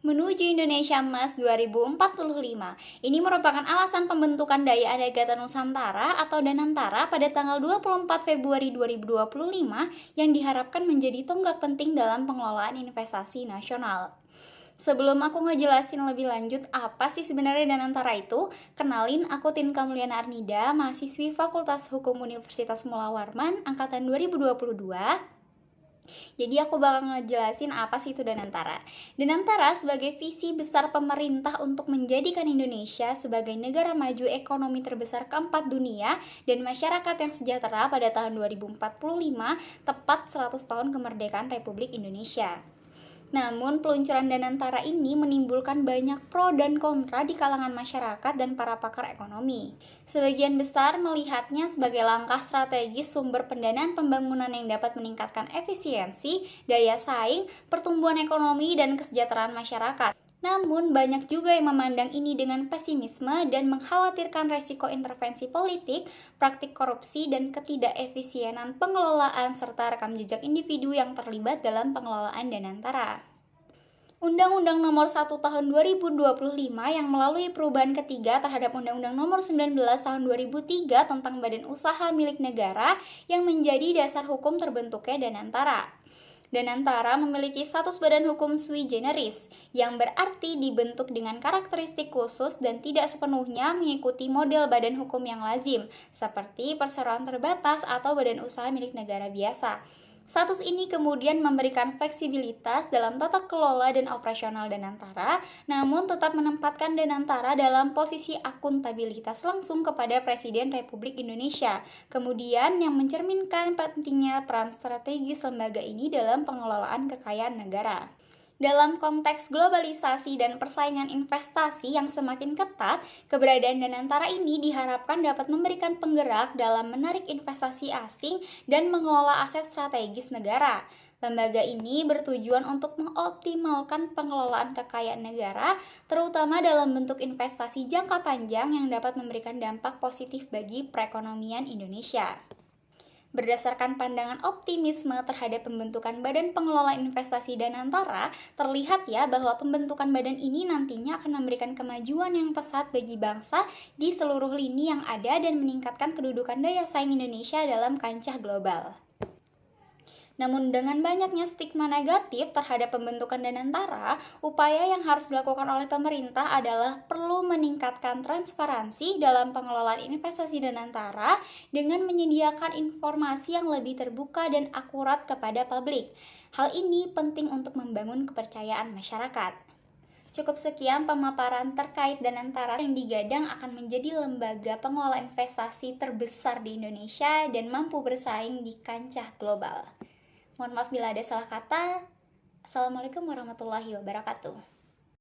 Menuju Indonesia Emas 2045. Ini merupakan alasan pembentukan Daya Adagata Nusantara atau Danantara pada tanggal 24 Februari 2025 yang diharapkan menjadi tonggak penting dalam pengelolaan investasi nasional. Sebelum aku ngejelasin lebih lanjut apa sih sebenarnya Danantara itu, kenalin aku Tinka Mulyana Arnida, mahasiswi Fakultas Hukum Universitas Mula Warman angkatan 2022. Jadi aku bakal ngejelasin apa sih itu Danantara. Danantara sebagai visi besar pemerintah untuk menjadikan Indonesia sebagai negara maju ekonomi terbesar keempat dunia dan masyarakat yang sejahtera pada tahun 2045, tepat 100 tahun kemerdekaan Republik Indonesia. Namun, peluncuran Danantara ini menimbulkan banyak pro dan kontra di kalangan masyarakat dan para pakar ekonomi. Sebagian besar melihatnya sebagai langkah strategis sumber pendanaan pembangunan yang dapat meningkatkan efisiensi, daya saing, pertumbuhan ekonomi, dan kesejahteraan masyarakat. Namun, banyak juga yang memandang ini dengan pesimisme dan mengkhawatirkan resiko intervensi politik, praktik korupsi, dan ketidakefisienan pengelolaan serta rekam jejak individu yang terlibat dalam pengelolaan Danantara. Undang-Undang Nomor 1 Tahun 2025 yang melalui perubahan ketiga terhadap Undang-Undang Nomor 19 Tahun 2003 tentang Badan Usaha Milik Negara yang menjadi dasar hukum terbentuknya Danantara. Danantara memiliki status badan hukum sui generis, yang berarti dibentuk dengan karakteristik khusus dan tidak sepenuhnya mengikuti model badan hukum yang lazim, seperti perseroan terbatas atau badan usaha milik negara biasa. Status ini kemudian memberikan fleksibilitas dalam tata kelola dan operasional Danantara, namun tetap menempatkan Danantara dalam posisi akuntabilitas langsung kepada Presiden Republik Indonesia. Kemudian yang mencerminkan pentingnya peran strategis lembaga ini dalam pengelolaan kekayaan negara. Dalam konteks globalisasi dan persaingan investasi yang semakin ketat, keberadaan Danantara ini diharapkan dapat memberikan penggerak dalam menarik investasi asing dan mengelola aset strategis negara. Lembaga ini bertujuan untuk mengoptimalkan pengelolaan kekayaan negara, terutama dalam bentuk investasi jangka panjang yang dapat memberikan dampak positif bagi perekonomian Indonesia. Berdasarkan pandangan optimisme terhadap pembentukan Badan Pengelola Investasi Danantara, terlihat ya bahwa pembentukan badan ini nantinya akan memberikan kemajuan yang pesat bagi bangsa di seluruh lini yang ada dan meningkatkan kedudukan daya saing Indonesia dalam kancah global. Namun dengan banyaknya stigma negatif terhadap pembentukan Danantara, upaya yang harus dilakukan oleh pemerintah adalah perlu meningkatkan transparansi dalam pengelolaan investasi Danantara dengan menyediakan informasi yang lebih terbuka dan akurat kepada publik. Hal ini penting untuk membangun kepercayaan masyarakat. Cukup sekian pemaparan terkait Danantara yang digadang akan menjadi lembaga pengelola investasi terbesar di Indonesia dan mampu bersaing di kancah global. Mohon maaf bila ada salah kata. Assalamualaikum warahmatullahi wabarakatuh.